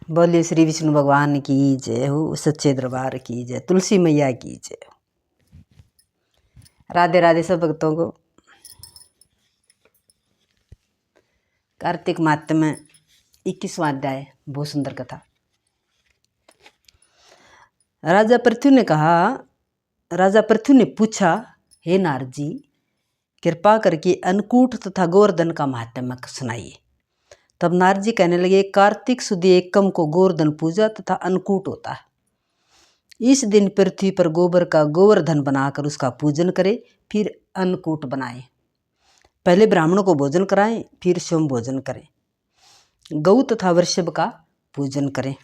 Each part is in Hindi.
बोलिए श्री विष्णु भगवान की जय हो, सच्चे दरबार की जय, तुलसी मैया की जय। राधे राधे सब भक्तों को। कार्तिक मात्म 21वां अध्याय, बहुत सुंदर कथा। राजा पृथु ने पूछा, हे नारद जी, कृपा करके अन्नकूट तथा गोवर्धन का महात्म्य सुनाइए। तब नारद जी कहने लगे, कार्तिक सुदी एकम को गोवर्धन पूजा तथा अन्नकूट होता है। इस दिन पृथ्वी पर गोबर का गोवर्धन बनाकर उसका पूजन करें, फिर अन्नकूट बनाएं। पहले ब्राह्मणों को भोजन कराएं, फिर स्वयं भोजन करें। गौ तथा वृषभ का पूजन करें।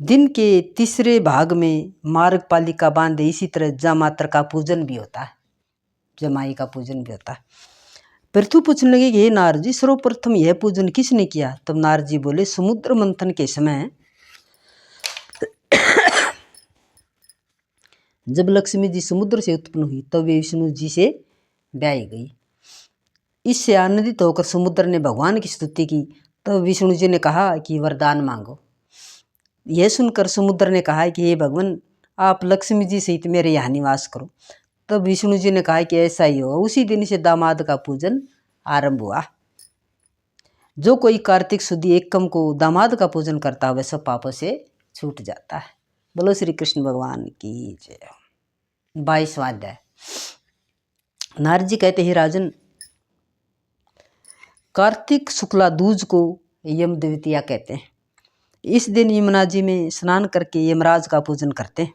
दिन के तीसरे भाग में मार्ग पालिका बांधे, इसी तरह जामात्र का पूजन भी होता है, जमाई का पूजन भी होता है। पृथु पूछने लगे कि हे नारद जी, सर्वप्रथम यह पूजन किसने किया? तब नारद जी बोले, समुद्र मंथन के समय जब लक्ष्मी जी समुद्र से उत्पन्न हुई, तब वे विष्णु जी से ब्याही गई। इससे आनंदित होकर समुद्र ने भगवान की स्तुति की। तब विष्णु जी ने कहा कि वरदान मांगो। यह सुनकर समुद्र ने कहा कि हे भगवान, आप लक्ष्मी जी सहित मेरे यहाँ निवास करो। तब विष्णु जी ने कहा कि ऐसा ही हो। उसी दिन से दामाद का पूजन आरंभ हुआ। जो कोई कार्तिक सुदी एकम को दामाद का पूजन करता है, वह सब पापों से छूट जाता है। बोलो श्री कृष्ण भगवान की जय। 22वां अध्याय। नारद जी कहते, हे राजन, कार्तिक शुक्ला दूज को यम द्वितीया कहते हैं। इस दिन यमुना जी में स्नान करके यमराज का पूजन करते हैं।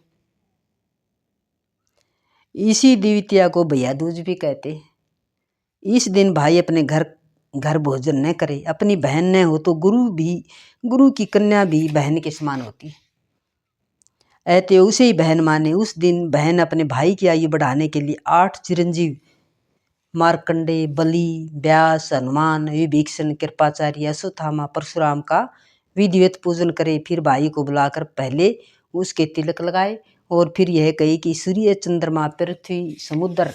इसी द्वितीया को भैया दूज भी कहते हैं। इस दिन भाई अपने घर भोजन न करे। अपनी बहन न हो तो गुरु की कन्या भी बहन के समान होती है, ऐते उसे ही बहन माने। उस दिन बहन अपने भाई की आयु बढ़ाने के लिए 8 चिरंजीव मार्कंडे, बलि, व्यास, हनुमान, विभीषण, कृपाचार्य, अश्वत्थामा, परशुराम का विधिवत पूजन करे। फिर भाई को बुलाकर पहले उसके तिलक लगाए और फिर यह कही कि सूर्य, चंद्रमा, पृथ्वी, समुद्र,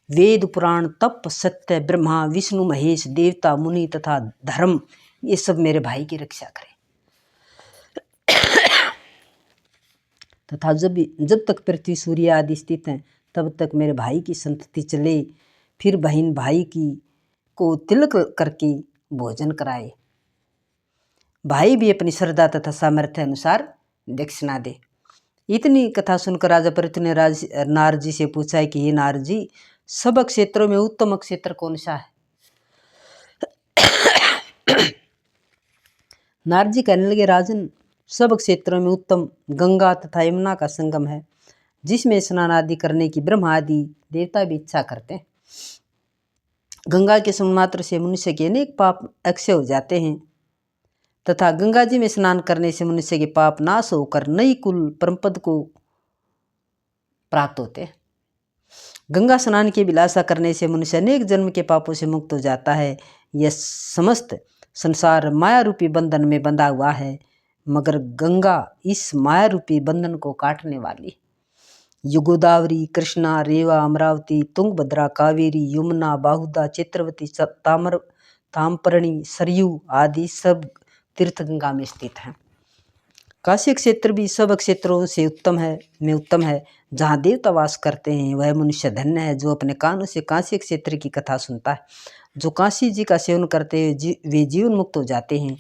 वेद, पुराण, तप, सत्य, ब्रह्मा, विष्णु, महेश, देवता, मुनि तथा धर्म, ये सब मेरे भाई की रक्षा करें। तथा जब तक पृथ्वी, सूर्य आदि स्थित हैं, तब तक मेरे भाई की संतति चले। फिर बहन भाई को तिलक करके भोजन कराए। भाई भी अपनी श्रद्धा तथा सामर्थ्य अनुसार दक्षिणा दे। इतनी कथा सुनकर राजा पृथु ने नारद जी से पूछा कि हे नारद जी, सब क्षेत्रों में उत्तम क्षेत्र कौन सा है? नारद जी कहने लगे, राजन, सब क्षेत्रों में उत्तम गंगा तथा यमुना का संगम है, जिसमें स्नान आदि करने की ब्रह्मा आदि देवता भी इच्छा करते हैं। गंगा के स्नान मात्र से मनुष्य के अनेक पाप अक्षय हो जाते हैं तथा गंगा जी में स्नान करने से मनुष्य के पाप नाश होकर नई कुल परमपद को प्राप्त होते हैं। गंगा स्नान की विलासा करने से मनुष्य अनेक जन्म के पापों से मुक्त हो जाता है। यह समस्त संसार माया रूपी बंधन में बंधा हुआ है, मगर गंगा इस माया रूपी बंधन को काटने वाली। गोदावरी, कृष्णा, रेवा, अमरावती, तुंगभद्रा, कावेरी, यमुना, बाहुदा, चित्रवती, ताम्रपर्णी, सरयू आदि सब तीर्थ गंगा में स्थित हैं। काशी क्षेत्र भी सब क्षेत्रों से उत्तम है। जहाँ देवता वास करते हैं, वह मनुष्य धन्य है जो अपने कानों से काशी क्षेत्र की कथा सुनता है। जो काशी जी का सेवन करते हैं वे जीवन मुक्त हो जाते हैं।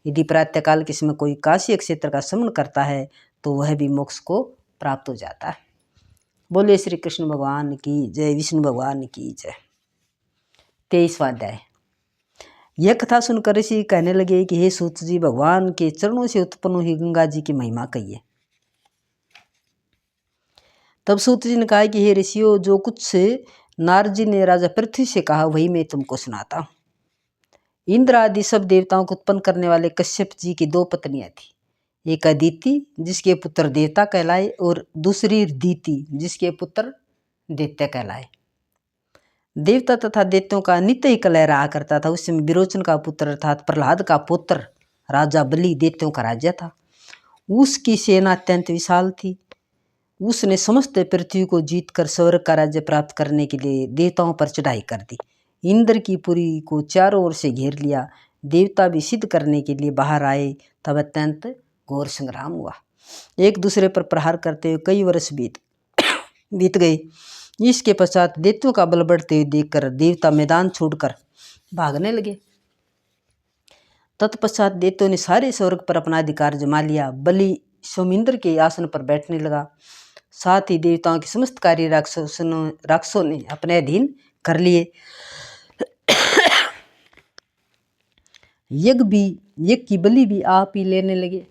यदि प्रातःकाल के समय कोई काशी क्षेत्र का स्मरण करता है तो वह भी मोक्ष को प्राप्त हो जाता है। बोले श्री कृष्ण भगवान की जय, विष्णु भगवान की जय। 23वां अध्याय। यह कथा सुनकर ऋषि कहने लगे कि हे सूत जी, भगवान के चरणों से उत्पन्न हुई गंगा जी की महिमा कहिए। तब सूत जी ने कहा कि हे ऋषियों, जो कुछ नारद जी ने राजा पृथ्वी से कहा वही मैं तुमको सुनाता हूँ। इंद्र आदि सब देवताओं को उत्पन्न करने वाले कश्यप जी की 2 पत्नियां थी। एक अदिति जिसके पुत्र देवता कहलाए और दूसरी दीति जिसके पुत्र दैत्य कहलाए। देवता तथा दैत्यों का नित्य ही कलह रहा करता था। उस समय विरोचन का पुत्र अर्थात प्रहलाद का पुत्र राजा बलि दैत्यों का राजा था। उसकी सेना अत्यंत विशाल थी। उसने समस्त पृथ्वी को जीतकर स्वर्ग का राज्य प्राप्त करने के लिए देवताओं पर चढ़ाई कर दी। इंद्र की पुरी को चारों ओर से घेर लिया। देवता भी सिद्ध करने के लिए बाहर आए, तब अत्यंत घोर संग्राम हुआ। एक दूसरे पर प्रहार करते हुए कई वर्ष बीत गए। इसके पश्चात दैत्यों का बल बढ़ते हुए देखकर देवता मैदान छोड़कर भागने लगे। तत्पश्चात दैत्यों ने सारे स्वर्ग पर अपना अधिकार जमा लिया। बलि सोमिंद्र के आसन पर बैठने लगा। साथ ही देवताओं के समस्त कार्य राक्षसों ने अपने अधीन कर लिए। यज्ञ की बलि भी आप ही लेने लगे।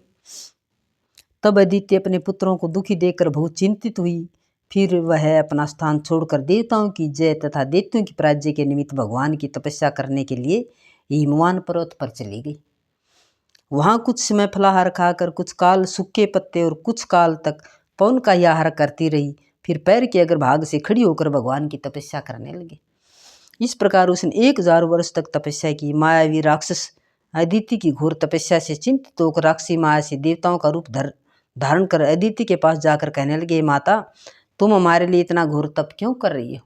तब अदिति अपने पुत्रों को दुखी देखकर बहुत चिंतित हुई। फिर वह अपना स्थान छोड़कर देवताओं की जय तथा दैत्यों की पराजय के निमित्त भगवान की तपस्या करने के लिए हिमवान पर्वत पर चली गई। वहां कुछ समय फलाहार खाकर, कुछ काल सूखे पत्ते और कुछ काल तक पवन का ही आहार करती रही। फिर पैर के अग्रभाग से खड़ी होकर भगवान की तपस्या करने लगी। इस प्रकार उसने 1000 वर्ष तक तपस्या की। मायावी राक्षस अदिति की घोर तपस्या से चिंतित होकर राक्षसी माया से देवताओं का रूप धारण कर अदिति के पास जाकर कहने लगे, माता, तुम हमारे लिए इतना घोर तप क्यों कर रही हो?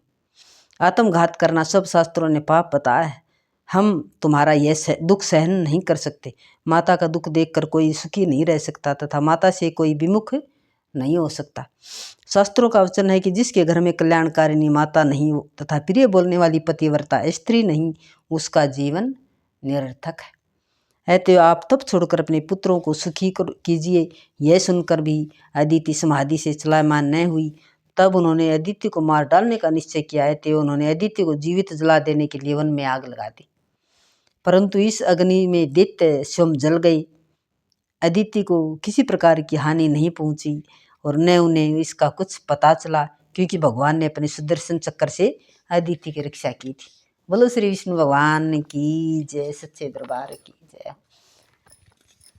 आत्मघात करना सब शास्त्रों ने पाप बताया है। हम तुम्हारा यह दुख सहन नहीं कर सकते। माता का दुख देखकर कोई सुखी नहीं रह सकता तथा माता से कोई विमुख नहीं हो सकता। शास्त्रों का वचन है कि जिसके घर में कल्याणकारिणी माता नहीं हो तथा प्रिय बोलने वाली पतिव्रता स्त्री नहीं, उसका जीवन निरर्थक है। अतः आप तप छोड़कर अपने पुत्रों को सुखी कीजिए। यह सुनकर भी अदिति समाधि से चलायमान न हुई। तब उन्होंने अदिति को मार डालने का निश्चय किया है। तो उन्होंने अदिति को जीवित जला देने के लिए वन में आग लगा दी, परंतु इस अग्नि में दैत्य स्वयं जल गए। अदिति को किसी प्रकार की हानि नहीं पहुंची और न उन्हें इसका कुछ पता चला, क्योंकि भगवान ने अपने सुदर्शन चक्र से अदिति की रक्षा की थी। बोलो श्री विष्णु भगवान की जय, सच्चे दरबार की जय।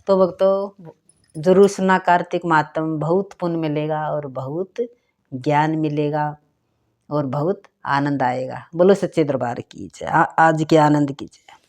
तो भक्तों, जरूर सुना कार्तिक मातम, बहुत पुण्य मिलेगा और बहुत ज्ञान मिलेगा और बहुत आनंद आएगा। बोलो सच्चे दरबार की जय। आज के आनंद की जय।